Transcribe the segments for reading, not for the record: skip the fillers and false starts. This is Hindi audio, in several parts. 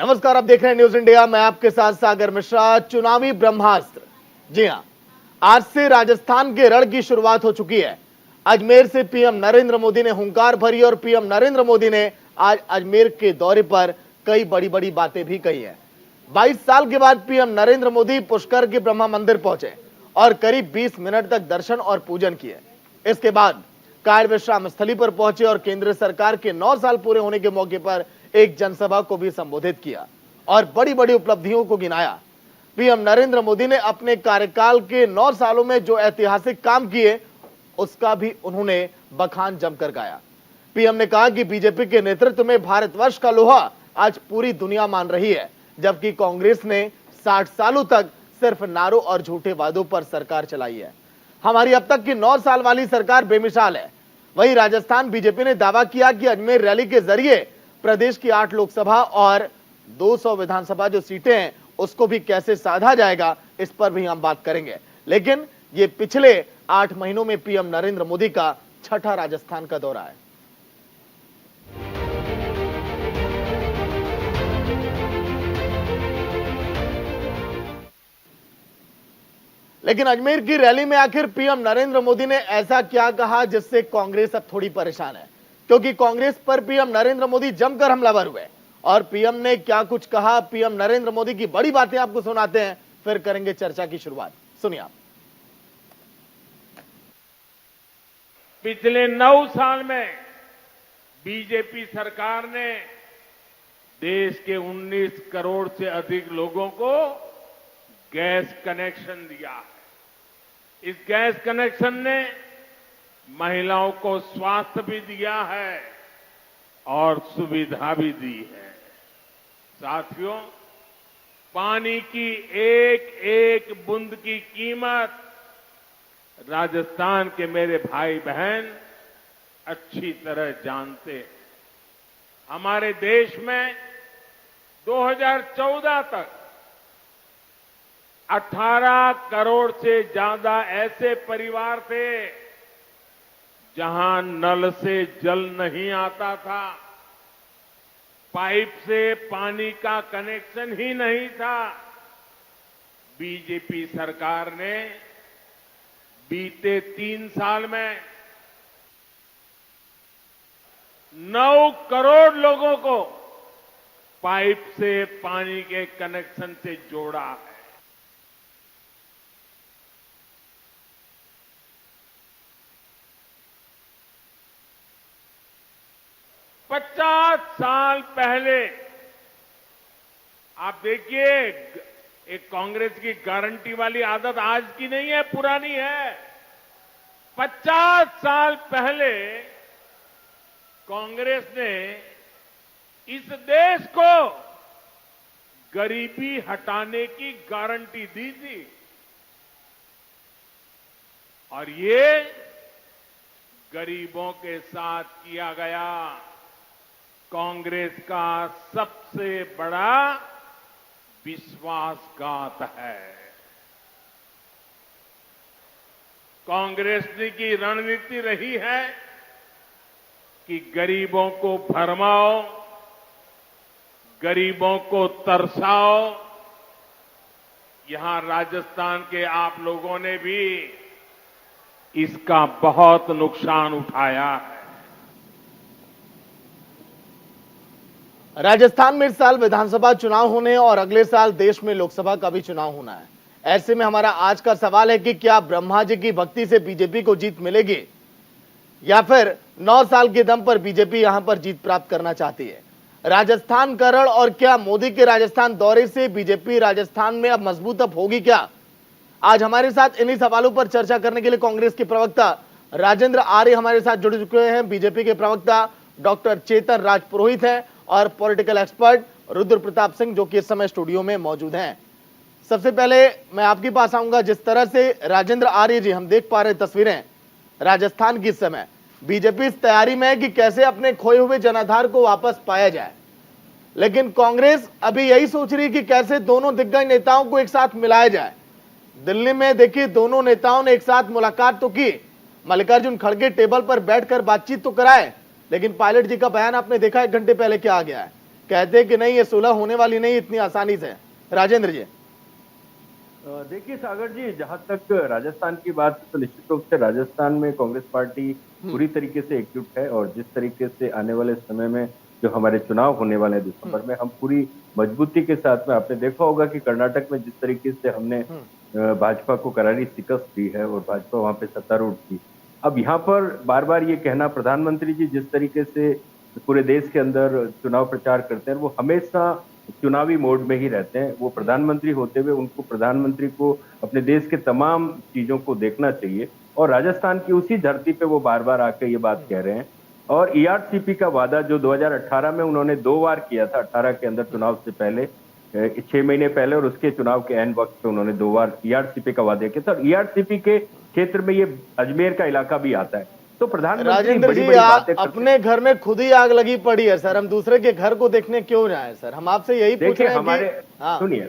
नमस्कार, आप देख रहे हैं न्यूज इंडिया। मैं आपके साथ सागर मिश्रा। चुनावी ब्रह्मास्त्र, जी हां, आज से राजस्थान के रण की शुरुआत हो चुकी है। अजमेर से पीएम नरेंद्र मोदी ने हुंकार भरी और पीएम नरेंद्र मोदी ने आज अजमेर के दौरे पर कई बड़ी बड़ी बातें भी कही है। 22 साल के बाद पीएम नरेंद्र मोदी पुष्कर के ब्रह्मा मंदिर पहुंचे और करीब 20 मिनट तक दर्शन और पूजन किए। इसके बाद कायल विश्राम स्थली पर पहुंचे और केंद्र सरकार के 9 साल पूरे होने के मौके पर एक जनसभा को भी संबोधित किया और बड़ी बड़ी उपलब्धियों को गिनाया। पीएम नरेंद्र मोदी ने अपने कार्यकाल के 9 सालों में जो ऐतिहासिक काम किए उसका भी उन्होंने बखान जमकर गाया। पीएम ने कहा कि बीजेपी के नेतृत्व में भारतवर्ष का लोहा आज पूरी दुनिया मान रही है, जबकि कांग्रेस ने 60 सालों तक सिर्फ नारों और झूठे वादों पर सरकार चलाई है। हमारी अब तक की 9 साल वाली सरकार बेमिसाल है। वहीं राजस्थान बीजेपी ने दावा किया कि अजमेर रैली के जरिए प्रदेश की 8 लोकसभा और 200 विधानसभा जो सीटें हैं उसको भी कैसे साधा जाएगा, इस पर भी हम बात करेंगे। लेकिन ये पिछले 8 महीनों में पीएम नरेंद्र मोदी का छठा राजस्थान का दौरा है। लेकिन अजमेर की रैली में आखिर पीएम नरेंद्र मोदी ने ऐसा क्या कहा जिससे कांग्रेस अब थोड़ी परेशान है, क्योंकि कांग्रेस पर पीएम नरेंद्र मोदी जमकर हमलावर हुए। और पीएम ने क्या कुछ कहा, पीएम नरेंद्र मोदी की बड़ी बातें आपको सुनाते हैं, फिर करेंगे चर्चा की शुरुआत। सुनिए आप। पिछले 9 साल में बीजेपी सरकार ने देश के 19 करोड़ से अधिक लोगों को गैस कनेक्शन दिया है। इस गैस कनेक्शन ने महिलाओं को स्वास्थ्य भी दिया है और सुविधा भी दी है। साथियों, पानी की एक एक बूंद की कीमत राजस्थान के मेरे भाई बहन अच्छी तरह जानते हैं। हमारे देश में 2014 तक 18 करोड़ से ज्यादा ऐसे परिवार थे जहां नल से जल नहीं आता था, पाइप से पानी का कनेक्शन ही नहीं था। बीजेपी सरकार ने बीते 3 साल में 9 करोड़ लोगों को पाइप से पानी के कनेक्शन से जोड़ा है। 50 साल पहले आप देखिए, एक कांग्रेस की गारंटी वाली आदत आज की नहीं है, पुरानी है। 50 साल पहले कांग्रेस ने इस देश को गरीबी हटाने की गारंटी दी थी और ये गरीबों के साथ किया गया कांग्रेस का सबसे बड़ा विश्वासघात है। कांग्रेस की रणनीति रही है कि गरीबों को भरमाओ, गरीबों को तरसाओ। यहां राजस्थान के आप लोगों ने भी इसका बहुत नुकसान उठाया है। राजस्थान में इस साल विधानसभा चुनाव होने और अगले साल देश में लोकसभा का भी चुनाव होना है। ऐसे में हमारा आज का सवाल है कि क्या ब्रह्मा जी की भक्ति से बीजेपी को जीत मिलेगी या फिर 9 साल के दम पर बीजेपी यहां पर जीत प्राप्त करना चाहती है। राजस्थान का रण और क्या मोदी के राजस्थान दौरे से बीजेपी राजस्थान में अब मजबूत अब होगी क्या? आज हमारे साथ इन्हीं सवालों पर चर्चा करने के लिए कांग्रेस के प्रवक्ता राजेंद्र आर्य हमारे साथ जुड़ चुके हैं। बीजेपी के प्रवक्ता डॉक्टर चेतन राज पुरोहित हैं और पॉलिटिकल एक्सपर्ट रुद्र प्रताप सिंह जो कि इस समय स्टूडियो में मौजूद हैं। सबसे पहले मैं आपके पास आऊंगा, जिस तरह से राजेंद्र आर्य जी हम देख पा रहे तस्वीरें राजस्थान की, इस समय बीजेपी इस तैयारी में है कि कैसे अपने खोए हुए जनाधार को वापस पाया जाए, लेकिन कांग्रेस अभी यही सोच रही कि कैसे दोनों दिग्गज नेताओं को एक साथ मिलाया जाए। दिल्ली में देखिए दोनों नेताओं ने एक साथ मुलाकात तो की, मल्लिकार्जुन खड़गे टेबल पर बैठकर बातचीत तो कराए, लेकिन पायलट जी का बयान आपने देखा 1 घंटे पहले क्या आ गया है। कहते हैं कि नहीं ये सुलह होने वाली नहीं इतनी आसानी से। राजेंद्र जी। देखिए सागर जी, जहां तक राजस्थान की बात है तो निश्चित रूप से राजस्थान में कांग्रेस पार्टी पूरी तरीके से एकजुट है और जिस तरीके से आने वाले समय में जो हमारे चुनाव होने वाले हैं दिसंबर में, हम पूरी मजबूती के साथ में, आपने देखा होगा कि कर्नाटक में जिस तरीके से हमने भाजपा को करारी शिकस्त दी है और भाजपा वहां पे सत्तारूढ़ थी। अब यहाँ पर बार बार ये कहना, प्रधानमंत्री जी जिस तरीके से पूरे देश के अंदर चुनाव प्रचार करते हैं वो हमेशा चुनावी मोड में ही रहते हैं। वो प्रधानमंत्री होते हुए उनको, प्रधानमंत्री को अपने देश के तमाम चीजों को देखना चाहिए और राजस्थान की उसी धरती पे वो बार बार आके ये बात कह रहे हैं। और ईआरसीपी का वादा जो 2018 में उन्होंने 2 बार किया था, 18 के अंदर चुनाव से पहले 6 महीने पहले और उसके चुनाव के एंड वक्त पे उन्होंने 2 बार ईआरसीपी का वादा किया था। और ईआरसीपी के क्षेत्र में ये अजमेर का इलाका भी आता है। तो प्रधानमंत्री राजेंद्र जी, आप अपने घर में खुद ही आग लगी पड़ी है सर, हम दूसरे के घर को देखने क्यों जाए सर? हम आपसे यही पूछ रहे हैं कि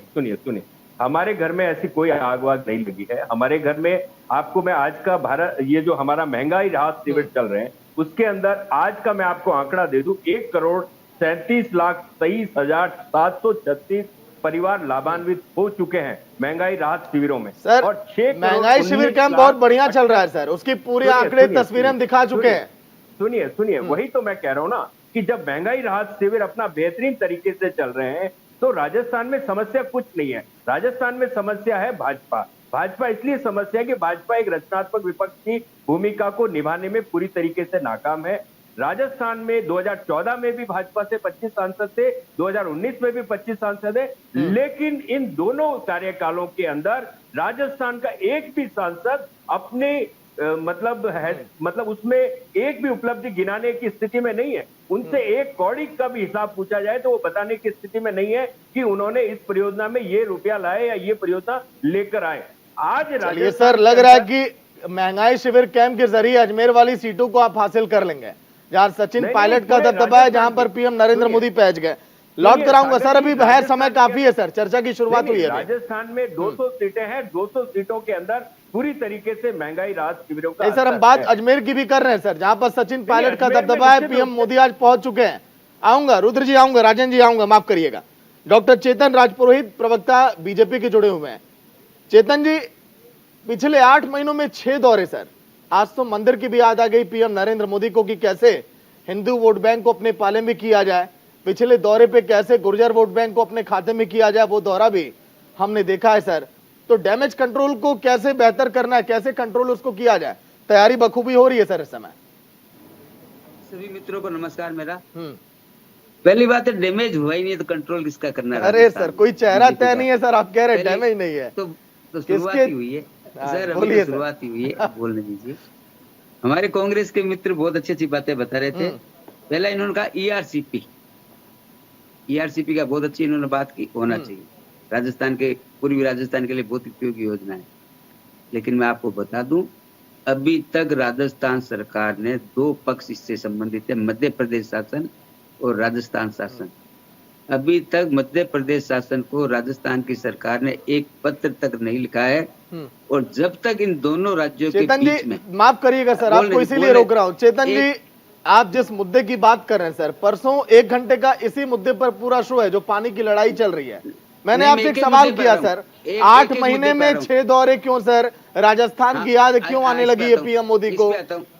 सुनिए, हमारे घर में ऐसी कोई आग वाग नहीं लगी है। हमारे घर में, आपको मैं आज का भारत, ये जो हमारा महंगाई राहत शिविर चल रहे हैं उसके अंदर आज का मैं आपको आंकड़ा दे दूं, 1,37,23,736 परिवार लाभान्वित हो चुके हैं महंगाई राहत शिविरों में सर। और 6 महंगाई शिविर कैंप बहुत बढ़िया चल रहा है सर, उसकी पूरी आंकड़े तस्वीरें हम दिखा चुके हैं। सुनिए, वही तो मैं कह रहा हूं ना कि जब महंगाई राहत शिविर अपना बेहतरीन तरीके से चल रहे हैं तो राजस्थान में समस्या कुछ नहीं है। राजस्थान में समस्या है भाजपा इसलिए समस्या है कि भाजपा एक रचनात्मक विपक्ष की भूमिका को निभाने में पूरी तरीके से नाकाम है। राजस्थान में 2014 में भी भाजपा से 25 सांसद थे, 2019 में भी 25 सांसद है, लेकिन इन दोनों कार्यकालों के अंदर राजस्थान का एक भी सांसद अपने मतलब उसमें एक भी उपलब्धि गिनाने की स्थिति में नहीं है। उनसे एक कौड़ी का भी हिसाब पूछा जाए तो वो बताने की स्थिति में नहीं है कि उन्होंने इस परियोजना में ये रुपया लाए या ये परियोजना लेकर आए। आज ये सर लग रहा है कि महंगाई शिविर कैंप के जरिए अजमेर वाली सीटों को आप हासिल कर लेंगे, जहां सचिन पायलट का दबदबा है, जहां पर पीएम नरेंद्र मोदी पहुंच गए। लौट कराऊंगा सर, अभी है समय काफी है सर, चर्चा की शुरुआत हुई है। राजस्थान में 200 सीटें हैं, 200 सीटों के अंदर पूरी तरीके से महंगाई राहत शिविरों का सर हम बात अजमेर की भी कर रहे हैं सर, जहां पर सचिन पायलट का दबदबा है, पीएम मोदी आज पहुंच चुके हैं। आऊंगा रुद्र जी, आऊंगा राजन जी, आऊंगा, माफ करिएगा। डॉक्टर चेतन राजपुरोहित प्रवक्ता बीजेपी के जुड़े हुए हैं। चेतन जी, पिछले 8 महीनों में 6 दौरे सर, आज तो मंदिर की भी याद आ गई पीएम नरेंद्र मोदी को कि कैसे हिंदू वोट बैंक को अपने पाले में किया जाए, पिछले दौरे पे कैसे गुर्जर वोट बैंक को अपने खाते में किया जाए, वो दौरा भी हमने देखा है सर। तो डैमेज कंट्रोल को कैसे बेहतर करना है, कैसे कंट्रोल उसको किया जाए, तैयारी बखूबी हो रही है सर इस समय? सभी मित्रों को नमस्कार मेरा। पहली बात है, डैमेज हुआ ही नहीं तो कंट्रोल किसका करना है? अरे सर कोई चेहरा तय नहीं है सर, आप कह रहे हैं डैमेज नहीं है तो शुरुआत ही हुई है सर, अभी तो शुरुआत ही हुई है, बोलने दीजिए। हमारे कांग्रेस के मित्र बहुत अच्छी अच्छी बातें बता रहे थे। पहला इन्होंने कहा ईआरसीपी का बहुत अच्छी इन्होंने बात की, होना चाहिए, राजस्थान के, पूर्वी राजस्थान के लिए बहुत उपयोगी योजना है। लेकिन मैं आपको बता दूं, अभी तक राजस्थान सरकार ने 2 पक्ष इससे संबंधित है, मध्य प्रदेश शासन और राजस्थान शासन। अभी तक मध्य प्रदेश शासन को राजस्थान की सरकार ने एक पत्र तक नहीं लिखा है और जब तक इन दोनों राज्यों के बीच में, माफ करिएगा सर आपको इसीलिए रोक रहा हूं। चेतन जी, आप जिस मुद्दे की बात कर रहे हैं सर, परसों 1 घंटे का इसी मुद्दे पर पूरा शो है जो पानी की लड़ाई चल रही है। मैंने आपसे एक सवाल किया सर, 8 महीने में 6 दौरे क्यों सर? राजस्थान की याद क्यों आने लगी है पीएम मोदी को?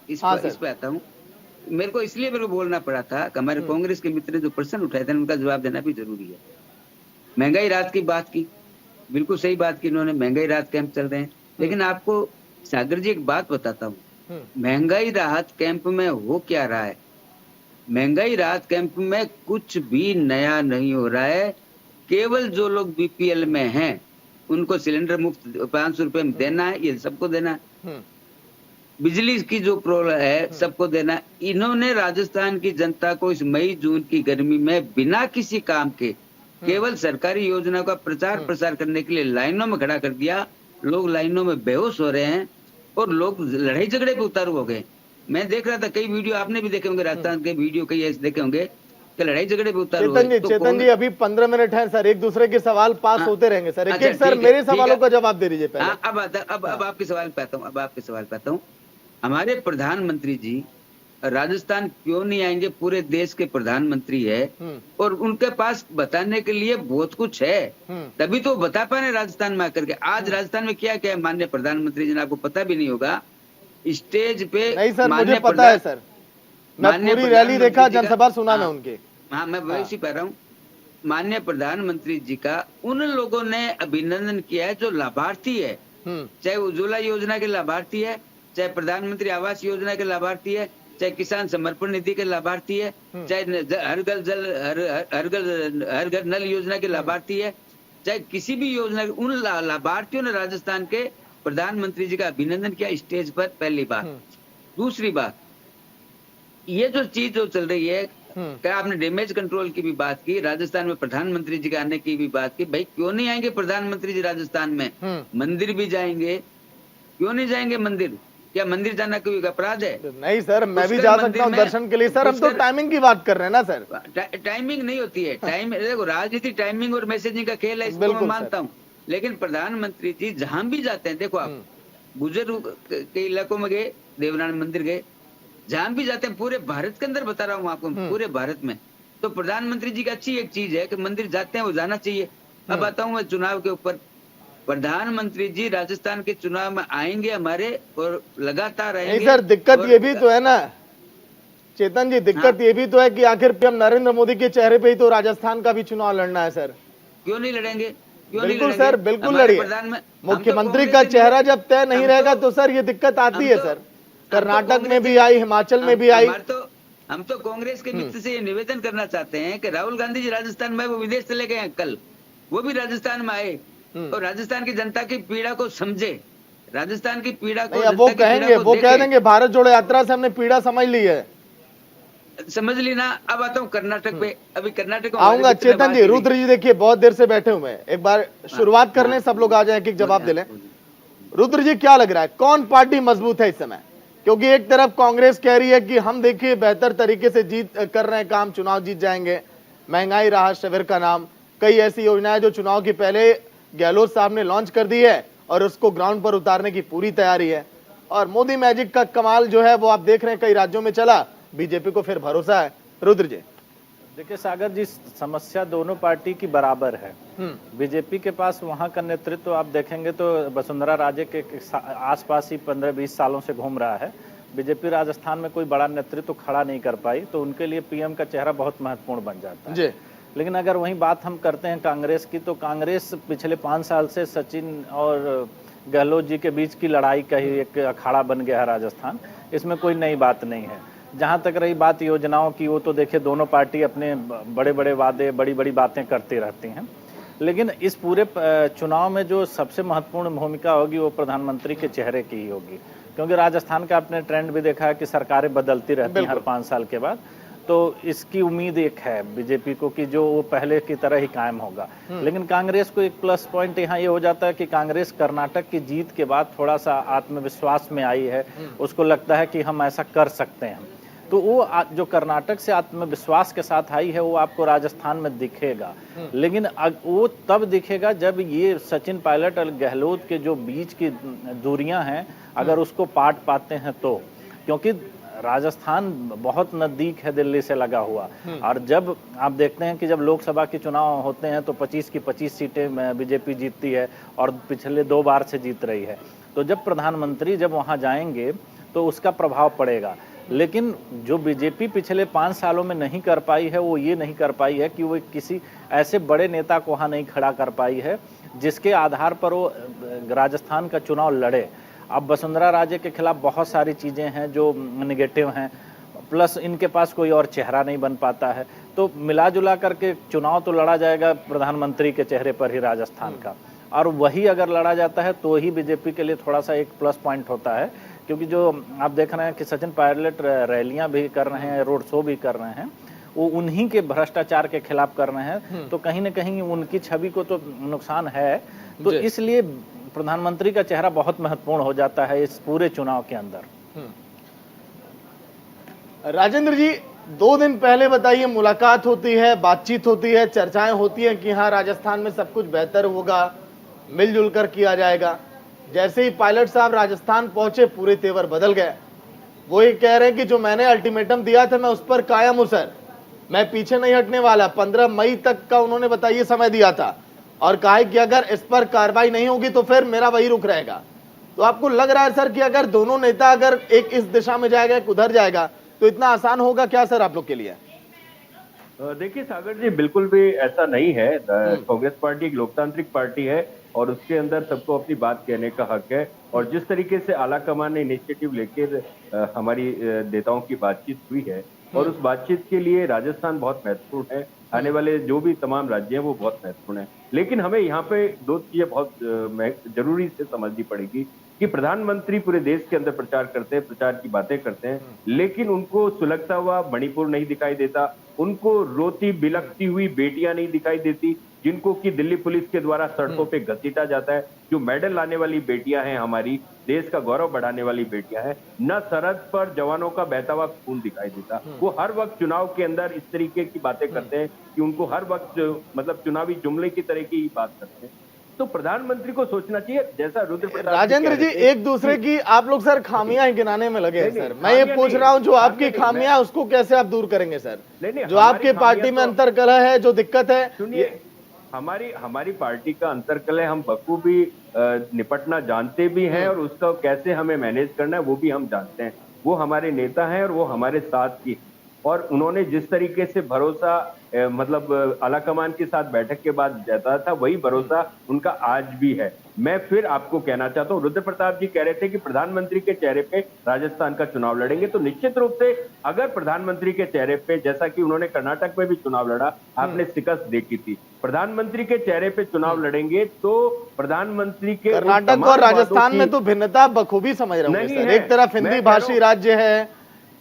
इस पे आता हूँ। मेरे को इसलिए बोलना पड़ा था कि हमारे कांग्रेस के मित्र ने जो प्रश्न उठाए थे उनका जवाब देना भी जरूरी है। महंगाई राहत की बात की, बिल्कुल सही बात की इन्होंने, महंगाई राहत कैंप चल रहे हैं। लेकिन आपको सागर जी एक बात बताता हूँ, महंगाई राहत कैंप में हो क्या रहा है? महंगाई राहत कैंप में कुछ भी नया नहीं हो रहा है। केवल जो लोग बीपीएल में हैं उनको सिलेंडर मुफ्त 500 रुपए में देना है, ये सबको देना है। बिजली की जो प्रॉब्लम है सबको देना। इन्होंने राजस्थान की जनता को इस मई जून की गर्मी में बिना किसी काम के केवल सरकारी योजना का प्रचार प्रसार करने के लिए लाइनों में खड़ा कर दिया। लोग लाइनों में बेहोश हो रहे हैं और लोग लड़ाई झगड़े पे उतारू हो गए। मैं देख रहा था कई वीडियो, आपने भी देखे होंगे, राजस्थान के वीडियो कई ऐसे देखे होंगे कि लड़ाई झगड़े पे उतारू हो गए। चेतन जी अभी 15 मिनट है सर, एक दूसरे के सवाल पास होते रहेंगे सर। एक सर मेरे सवालों का जवाब दे दीजिए पहले। अब आपके सवाल पे आता हूँ। हमारे प्रधानमंत्री जी राजस्थान क्यों नहीं आएंगे? पूरे देश के प्रधानमंत्री है और उनके पास बताने के लिए बहुत कुछ है, तभी तो बता पा रहे राजस्थान में आकर के। आज राजस्थान में क्या क्या है माननीय प्रधानमंत्री जी, आपको पता भी नहीं होगा। स्टेज पे नहीं सर, मुझे पता है सर, मैं पूरी रैली देखा, जनसभा सुना मैं उनके। हाँ, मैं वैसे कह रहा हूँ, माननीय प्रधानमंत्री जी का उन लोगों ने अभिनंदन किया है जो लाभार्थी है, चाहे उज्ज्वला योजना के लाभार्थी है, चाहे प्रधानमंत्री आवास योजना के लाभार्थी है, चाहे किसान समर्पण निधि के लाभार्थी है, चाहे हर घर नल योजना के लाभार्थी है, चाहे किसी भी योजना के, उन लाभार्थियों ने राजस्थान के प्रधानमंत्री जी का अभिनंदन किया स्टेज पर, पहली बात। दूसरी बात, ये जो चीज जो चल रही है, क्या आपने डैमेज कंट्रोल की भी बात की, राजस्थान में प्रधानमंत्री जी के आने की भी बात की। भाई क्यों नहीं आएंगे प्रधानमंत्री जी राजस्थान में? मंदिर भी जाएंगे, क्यों नहीं जाएंगे मंदिर? क्या मंदिर जाना कोई अपराध है? नहीं सर, मैं भी जा सकता हूँ दर्शन के लिए सर, हम तो टाइमिंग की बात कर रहे हैं ना सर। टाइमिंग नहीं होती है, टाइम देखो, राजनीति टाइमिंग और मैसेजिंग का खेल है, इसको मैं मानता हूँ। लेकिन प्रधानमंत्री जी जहां भी जाते हैं, देखो आप बुजुर्ग के इलाकों में गए, देवनारायण मंदिर गए, जहां भी जाते हैं, पूरे भारत के अंदर बता रहा हूँ आपको, पूरे भारत में, तो प्रधानमंत्री जी की अच्छी एक चीज है कि मंदिर जाते हैं, वो जाना चाहिए। अब आता हूँ मैं चुनाव के ऊपर, प्रधानमंत्री जी राजस्थान के चुनाव में आएंगे हमारे और लगातार आएंगे। नहीं सर, दिक्कत ये भी तो है ना चेतन जी, दिक्कत ये भी तो है कि आखिर पीएम नरेंद्र मोदी के चेहरे पे ही तो राजस्थान का भी चुनाव लड़ना है सर। क्यों नहीं लड़ेंगे? बिल्कुल सर, बिल्कुल लड़िए। मुख्यमंत्री का चेहरा जब तय नहीं रहेगा तो सर ये दिक्कत आती है सर। कर्नाटक में भी आई, हिमाचल में भी आई। हम तो कांग्रेस के मित्र से ये निवेदन करना चाहते हैं कि राहुल गांधी जी राजस्थान में, वो विदेश चले गए हैं, कल वो भी राजस्थान में आए और राजस्थान की जनता की पीड़ा को समझे, राजस्थान की पीड़ा को। वो कहेंगे, वो कह देंगे भारत जोड़ो यात्रा से हमने पीड़ा समझ ली है, समझ ली ना। अब आता हूँ कर्नाटक पे, अभी कर्नाटक आऊंगा। चेतन जी, रुद्र जी देखिए बहुत देर से बैठे हुए हैं, एक बार शुरुआत कर लें, सब लोग आ जाए, एक एक जवाब दे लें। रुद्र जी क्या लग रहा है, कौन पार्टी मजबूत है इस समय? क्योंकि एक तरफ कांग्रेस कह रही है कि हम देखिए बेहतर तरीके से जीत कर रहे हैं काम, चुनाव जीत जाएंगे, महंगाई राहत शिविर का नाम, कई ऐसी योजनाएं जो चुनाव के पहले गहलोत साहब ने लॉन्च कर दी है और उसको ग्राउंड पर उतारने की पूरी तैयारी है। और मोदी मैजिक का कमाल जो है वो आप देख रहे हैं, कई राज्यों में चला, बीजेपी को फिर भरोसा है। रुद्र जी देखिए सागर जी, समस्या दोनों पार्टी की बराबर है। बीजेपी के पास वहां का नेतृत्व आप देखेंगे तो वसुंधरा राजे के आसपास ही 15-20 सालों से घूम रहा है। बीजेपी राजस्थान में कोई बड़ा नेतृत्व खड़ा नहीं कर पाई, तो उनके लिए पीएम का चेहरा बहुत महत्वपूर्ण बन जाता है। लेकिन अगर वहीं बात हम करते हैं कांग्रेस की, तो कांग्रेस पिछले 5 साल से सचिन और गहलोत जी के बीच की लड़ाई का ही एक अखाड़ा बन गया है राजस्थान। इसमें कोई नई बात नहीं है। जहां तक रही बात योजनाओं की, वो तो देखिए दोनों पार्टी अपने बड़े बड़े वादे, बड़ी बड़ी बातें करती रहती हैं। लेकिन इस पूरे चुनाव में जो सबसे महत्वपूर्ण भूमिका होगी वो प्रधानमंत्री के चेहरे की ही होगी, क्योंकि राजस्थान का आपने ट्रेंड भी देखा है कि सरकारें बदलती रहती हैं हर 5 साल के बाद। तो इसकी उम्मीद एक है बीजेपी को कि जो वो पहले की तरह ही कायम होगा। लेकिन कांग्रेस को एक प्लस पॉइंट यहाँ ये हो जाता है कि कांग्रेस कर्नाटक की जीत के बाद थोड़ा सा आत्मविश्वास में आई है, उसको लगता है कि हम ऐसा कर सकते हैं। तो वो जो कर्नाटक से आत्मविश्वास के साथ आई है वो आपको राजस्थान में दिखेगा। लेकिन वो तब दिखेगा जब ये सचिन पायलट और गहलोत के जो बीच की दूरियां हैं, अगर उसको पाट पाते हैं तो, क्योंकि राजस्थान बहुत नजदीक है दिल्ली से लगा हुआ। और जब आप देखते हैं कि जब लोकसभा के चुनाव होते हैं तो 25 की 25 सीटें बीजेपी जीतती है और पिछले 2 बार से जीत रही है। तो जब प्रधानमंत्री जब वहां जाएंगे तो उसका प्रभाव पड़ेगा। लेकिन जो बीजेपी पिछले 5 सालों में नहीं कर पाई है, वो ये नहीं कर पाई है कि वो किसी ऐसे बड़े नेता को वहां नहीं खड़ा कर पाई है जिसके आधार पर वो राजस्थान का चुनाव लड़े। अब वसुंधरा राजे के खिलाफ बहुत सारी चीजें हैं जो निगेटिव हैं, प्लस इनके पास कोई और चेहरा नहीं बन पाता है। तो मिला जुला करके चुनाव तो लड़ा जाएगा प्रधानमंत्री के चेहरे पर ही राजस्थान का, और वही अगर लड़ा जाता है तो ही बीजेपी के लिए थोड़ा सा एक प्लस पॉइंट होता है। क्योंकि जो आप देख रहे हैं कि सचिन पायलट रैलियां भी कर रहे हैं, रोड शो भी कर रहे हैं, वो उन्हीं के भ्रष्टाचार के खिलाफ कर रहे हैं। तो कहीं ना कहीं उनकी छवि को तो नुकसान है। तो इसलिए प्रधानमंत्री का चेहरा बहुत महत्वपूर्ण हो जाता है इस पूरे चुनाव के अंदर। राजेंद्र जी, 2 दिन पहले बताइए, मुलाकात होती है, बातचीत होती है, चर्चाएं होती हैं कि हाँ राजस्थान में सब कुछ बेहतर होगा, मिलजुल कर किया जाएगा। जैसे ही पायलट साहब राजस्थान पहुंचे पूरे तेवर बदल गए। वो ये कह रहे हैं कि जो मैंने अल्टीमेटम दिया था मैं उस पर कायम हूं सर, मैं पीछे नहीं हटने वाला। 15 मई तक का उन्होंने बताइए समय दिया था और कहा है कि अगर इस पर कार्रवाई नहीं होगी तो फिर मेरा वही रुख रहेगा। तो आपको लग रहा है सर कि अगर दोनों नेता अगर एक इस दिशा में जाएगा एक उधर जाएगा तो इतना आसान होगा क्या सर आप लोग के लिए? देखिए सागर जी, बिल्कुल भी ऐसा नहीं है। कांग्रेस पार्टी एक लोकतांत्रिक पार्टी है और उसके अंदर सबको अपनी बात कहने का हक है। और जिस तरीके से आलाकमान ने इनिशिएटिव लेकर हमारी नेताओं की बातचीत हुई है और उस बातचीत के लिए राजस्थान बहुत महत्वपूर्ण है, आने वाले जो भी तमाम राज्य हैं वो बहुत महत्वपूर्ण है। लेकिन हमें यहाँ पे दो चीजें बहुत जरूरी से समझनी पड़ेगी कि प्रधानमंत्री पूरे देश के अंदर प्रचार करते हैं, प्रचार की बातें करते हैं, लेकिन उनको सुलगता हुआ मणिपुर नहीं दिखाई देता, उनको रोती बिलखती हुई बेटियां नहीं दिखाई देती जिनको कि दिल्ली पुलिस के द्वारा सड़कों पे घसीटा जाता है, जो मेडल लाने वाली बेटियां हैं, हमारी देश का गौरव बढ़ाने वाली बेटियां हैं। न सरहद पर जवानों का बहता हुआ खून दिखाई देता। वो हर वक्त चुनाव के अंदर इस तरीके की बातें करते हैं कि उनको हर वक्त मतलब चुनावी जुमले की तरह की बात करते हैं। तो प्रधानमंत्री को सोचना चाहिए, जैसा रुद्र प्रताप राजेंद्र जी, एक दूसरे की आप लोग सर खामियां ही गिनाने में लगे हैं सर। मैं ये पूछ रहा हूं जो आपकी खामियां उसको कैसे आप दूर करेंगे सर? जो आपके पार्टी में अंतरकलह है, जो दिक्कत है, सुनिए, हमारी पार्टी का अंतरकलह हम बखूबी निपटना जानते भी हैं और उसका कैसे हमें मैनेज करना है वो भी हम जानते हैं। वो हमारे नेता हैं और वो हमारे साथ की, और उन्होंने जिस तरीके से भरोसा मतलब आलाकमान के साथ बैठक के बाद जताया था, वही भरोसा उनका आज भी है। मैं फिर आपको कहना चाहता हूं, रुद्र प्रताप जी कह रहे थे कि प्रधानमंत्री के चेहरे पे राजस्थान का चुनाव लड़ेंगे, तो निश्चित रूप से अगर प्रधानमंत्री के चेहरे पे, जैसा कि उन्होंने कर्नाटक में भी चुनाव लड़ा, आपने शिकस्त देखी थी, प्रधानमंत्री के चेहरे पे चुनाव लड़ेंगे तो प्रधानमंत्री के कर्नाटक और राजस्थान में तो भिन्नता बखूबी समझ रहे हैं। एक तरफ हिंदी भाषी राज्य है,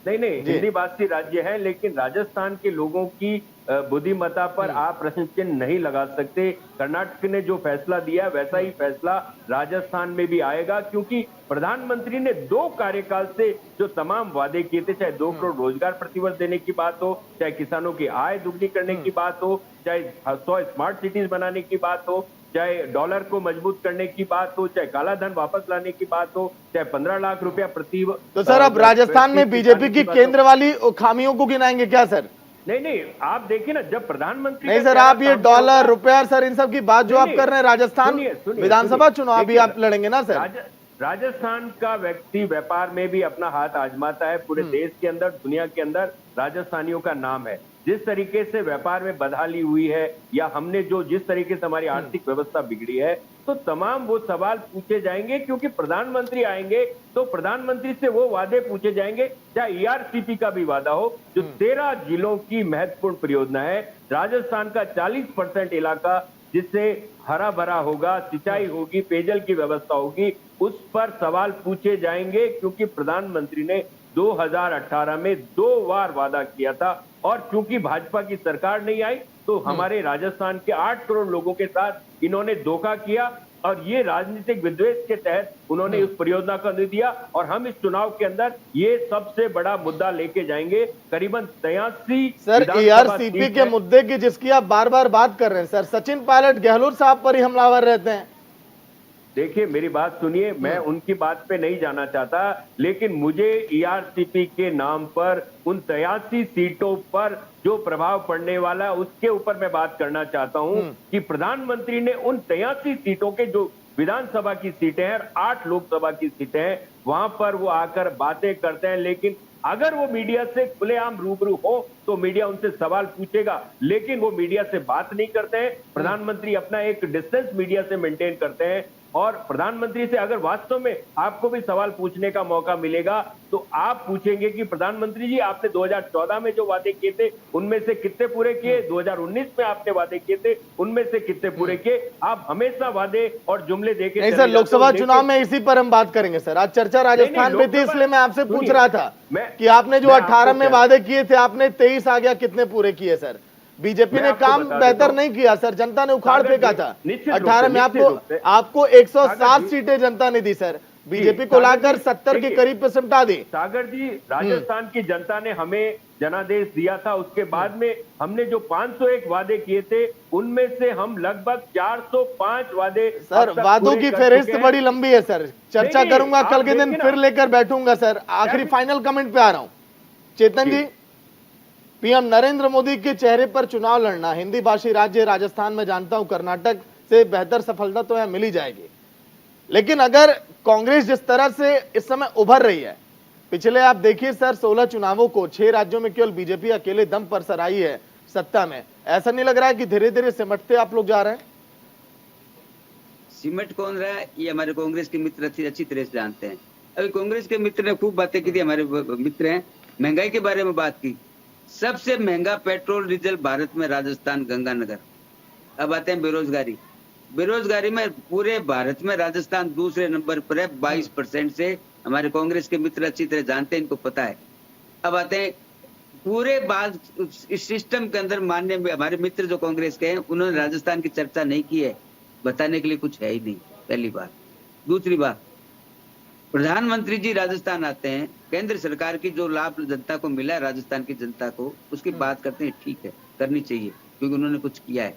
नहीं, हिंदी भाषी राज्य है, लेकिन राजस्थान के लोगों की बुद्धिमत्ता पर आप प्रश्न चिन्ह नहीं लगा सकते। कर्नाटक ने जो फैसला दिया वैसा ही फैसला राजस्थान में भी आएगा, क्योंकि प्रधानमंत्री ने 2 कार्यकाल से जो तमाम वादे किए थे, चाहे 2 करोड़ रोजगार प्रतिवर्ष देने की बात हो, चाहे किसानों की आय दुगनी करने की बात हो, चाहे 100 स्मार्ट सिटीज बनाने की बात हो, चाहे डॉलर को मजबूत करने की बात हो, चाहे काला धन वापस लाने की बात हो, चाहे 15 लाख रुपया प्रति। तो सर अब राजस्थान में बीजेपी की केंद्र वाली खामियों को गिनाएंगे क्या सर? नहीं, आप देखिए ना, जब प्रधानमंत्री नहीं सर, आप ये डॉलर रुपया सर इन सब की बात जो आप कर रहे हैं, राजस्थान विधानसभा चुनाव भी आप लड़ेंगे ना सर? राजस्थान का व्यक्ति व्यापार में भी अपना हाथ आजमाता है। पूरे देश के अंदर, दुनिया के अंदर राजस्थानियों का नाम है। जिस तरीके से व्यापार में बदहाली हुई है या हमने जिस तरीके से हमारी आर्थिक व्यवस्था बिगड़ी है, तो तमाम वो सवाल पूछे जाएंगे, क्योंकि प्रधानमंत्री आएंगे तो प्रधानमंत्री से वो वादे पूछे जाएंगे, चाहे ईआरसीपी का भी वादा हो, जो 13 जिलों की महत्वपूर्ण परियोजना है। राजस्थान का 40% इलाका जिससे हरा भरा होगा, सिंचाई होगी, पेयजल की व्यवस्था होगी, उस पर सवाल पूछे जाएंगे, क्योंकि प्रधानमंत्री ने 2018 में 2 बार वादा किया था। और क्योंकि भाजपा की सरकार नहीं आई तो हमारे राजस्थान के 8 करोड़ लोगों के साथ इन्होंने धोखा किया और ये राजनीतिक विद्वेष के तहत उन्होंने उस परियोजना को नहीं दिया। और हम इस चुनाव के अंदर ये सबसे बड़ा मुद्दा लेके जाएंगे। करीबन 83 सर ईआरसीपी के मुद्दे की जिसकी आप बार बार बात कर रहे हैं सर, सचिन पायलट गहलोत साहब पर ही हमलावर रहते हैं। देखिए मेरी बात सुनिए, मैं उनकी बात पे नहीं जाना चाहता, लेकिन मुझे ईआरसीपी के नाम पर उन 83 सीटों पर जो प्रभाव पड़ने वाला है उसके ऊपर मैं बात करना चाहता हूं कि प्रधानमंत्री ने उन 83 सीटों के जो विधानसभा की सीटें हैं और 8 लोकसभा की सीटें हैं, वहां पर वो आकर बातें करते हैं। लेकिन अगर वो मीडिया से खुलेआम रूबरू हो तो मीडिया उनसे सवाल पूछेगा, लेकिन वो मीडिया से बात नहीं करते हैं। प्रधानमंत्री अपना एक डिस्टेंस मीडिया से मेंटेन करते हैं। और प्रधानमंत्री से अगर वास्तव में आपको भी सवाल पूछने का मौका मिलेगा तो आप पूछेंगे कि प्रधानमंत्री जी आपने 2014 में जो वादे किए थे उनमें से कितने पूरे किए, 2019 में आपने वादे किए थे उनमें से कितने पूरे किए। आप हमेशा वादे और जुमले देके नहीं सर, लोकसभा चुनाव में इसी पर हम बात करेंगे सर। आज चर्चा राजस्थान पे थी, इसलिए मैं आपसे पूछ रहा था कि आपने जो 18 में वादे किए थे आपने 23 आ गया, कितने पूरे किए सर? बीजेपी ने काम बेहतर नहीं किया सर, जनता ने उखाड़ फेंका था। 18 में आपको 107 सीटें जनता ने दी सर। बीजेपी को लाकर 70 के करीब पे सिमटा दी। सागर जी, राजस्थान की जनता ने हमें जनादेश दिया था, उसके बाद में हमने जो 501 वादे किए थे उनमें से हम लगभग 405 वादे सर वादों की फहरिस्त बड़ी लंबी है सर, चर्चा करूंगा कल के दिन फिर लेकर बैठूंगा सर। आखिरी फाइनल कमेंट पे आ रहा हूं चेतन जी, पीएम नरेंद्र मोदी के चेहरे पर चुनाव लड़ना, हिंदी भाषी राज्य राजस्थान में जानता हूं कर्नाटक से बेहतर सफलता तो यहां मिल ही जाएगी, लेकिन अगर कांग्रेस जिस तरह से इस समय उभर रही है, पिछले आप देखिए सर 16 चुनावों को 6 राज्यों में केवल बीजेपी अकेले दम पर सर आई है सत्ता में, ऐसा नहीं लग रहा है कि धीरे धीरे सिमटते आप लोग जा रहे हैं? सिमट कौन रहा है ये हमारे कांग्रेस के मित्र अच्छी तरह से जानते हैं। अभी कांग्रेस के मित्र ने खूब बातें की थी, हमारे मित्र हैं, महंगाई के बारे में बात की। सबसे महंगा पेट्रोल डीजल भारत में राजस्थान गंगानगर। अब आते हैं बेरोजगारी। बेरोजगारी में पूरे भारत में राजस्थान दूसरे नंबर पर है 22% से। हमारे कांग्रेस के मित्र अच्छी तरह जानते हैं, इनको पता है। अब आते हैं पूरे बात इस सिस्टम के अंदर मानने में हमारे मित्र जो कांग्रेस के हैं उन्होंने राजस्थान की चर्चा नहीं की है, बताने के लिए कुछ है ही नहीं, पहली बात। दूसरी बात, प्रधानमंत्री जी राजस्थान आते हैं, केंद्र सरकार की जो लाभ जनता को मिला है राजस्थान की जनता को, उसकी बात करते हैं, ठीक है करनी चाहिए क्योंकि उन्होंने कुछ किया है।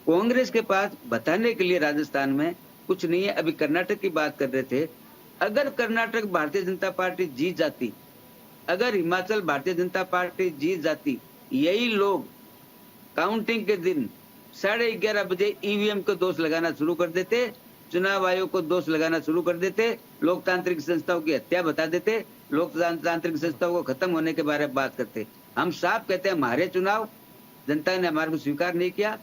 कांग्रेस के पास बताने के लिए राजस्थान में कुछ नहीं है। अभी कर्नाटक की बात कर रहे थे, अगर कर्नाटक भारतीय जनता पार्टी जीत जाती, अगर हिमाचल भारतीय जनता पार्टी जीत जाती, यही लोग काउंटिंग के दिन 11:30 बजे ईवीएम को दोष लगाना शुरू कर देते, चुनाव आयोग को दोष लगाना शुरू कर देते, लोकतांत्रिक संस्थाओं की हत्या बता देते, लोकतांत्रिक संस्थाओं को खत्म होने के बारे में बात करते। हम साफ कहते हैं हमारे चुनाव जनता ने हमारे को स्वीकार नहीं किया,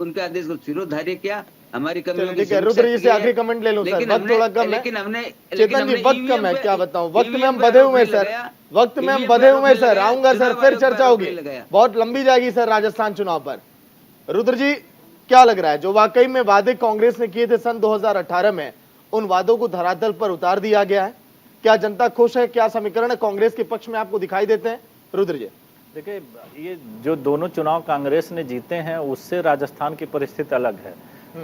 उनके आदेश को सिरोधार्य किया, हमारी कमियों की रुद्र जी से आखिरी कमेंट ले लूं सर, वक्त थोड़ा कम है, लेकिन हमने चेतन जी वक्त कम है, क्या बताऊं, वक्त में हम बधे हुए सर, वक्त में हम बधे हुए सर, आऊंगा सर, फिर चर्चा होगी, बहुत लंबी जाएगी सर राजस्थान चुनाव पर। रुद्र जी क्या लग रहा है, जो वाकई में वादे कांग्रेस ने किए थे सन 2018 में, उन वादों को धरातल पर उतार दिया गया है? क्या जनता खुश है? क्या समीकरण कांग्रेस के पक्ष में आपको दिखाई देते हैं? रुद्र जी देखिए, ये जो दोनों चुनाव कांग्रेस ने जीते हैं उससे राजस्थान की परिस्थिति अलग है।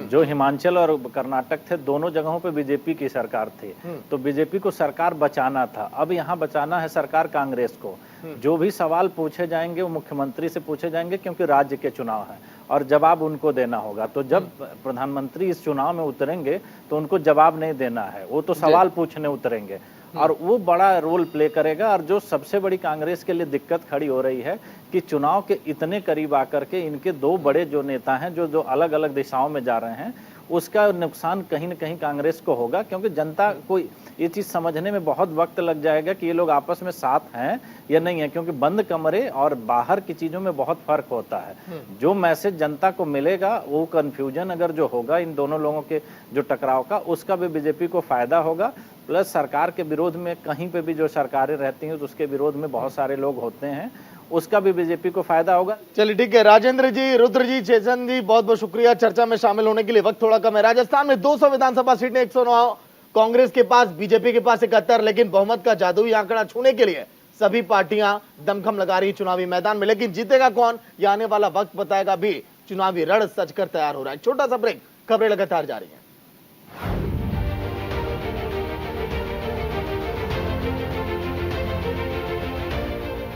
जो हिमाचल और कर्नाटक थे, दोनों जगहों पे बीजेपी की सरकार थी, तो बीजेपी को सरकार बचाना था। अब यहाँ बचाना है सरकार कांग्रेस को। जो भी सवाल पूछे जाएंगे वो मुख्यमंत्री से पूछे जाएंगे क्योंकि राज्य के चुनाव है और जवाब उनको देना होगा। तो जब प्रधानमंत्री इस चुनाव में उतरेंगे तो उनको जवाब नहीं देना है, वो तो सवाल पूछने उतरेंगे और वो बड़ा रोल प्ले करेगा। और जो सबसे बड़ी कांग्रेस के लिए दिक्कत खड़ी हो रही है कि चुनाव के इतने करीब आकर के इनके दो बड़े जो नेता हैं जो अलग अलग दिशाओं में जा रहे हैं, उसका नुकसान कहीं न कहीं कांग्रेस को होगा, क्योंकि जनता को ये चीज समझने में बहुत वक्त लग जाएगा कि ये लोग आपस में साथ हैं या नहीं है, क्योंकि बंद कमरे और बाहर की चीजों में बहुत फर्क होता है। जो मैसेज जनता को मिलेगा वो कंफ्यूजन अगर जो होगा इन दोनों लोगों के जो टकराव का, उसका भी बीजेपी को फायदा होगा। प्लस सरकार के विरोध में कहीं पे भी जो सरकारें रहती हैं तो उसके विरोध में बहुत सारे लोग होते हैं, उसका भी बीजेपी को फायदा होगा। चलिए ठीक है, राजेंद्र जी, रुद्र जी, चेतन जी, बहुत बहुत शुक्रिया चर्चा में शामिल होने के लिए। वक्त थोड़ा कम है। राजस्थान में 200 विधानसभा सीटें, 109 कांग्रेस के पास, बीजेपी के पास 71, लेकिन बहुमत का जादुई आंकड़ा छूने के लिए सभी पार्टियां दमखम लगा रही चुनावी मैदान में। लेकिन जीतेगा कौन, ये आने वाला वक्त बताएगा। भी चुनावी रण सज कर तैयार हो रहा है। छोटा सा ब्रेक, खबरें लगातार जारी है।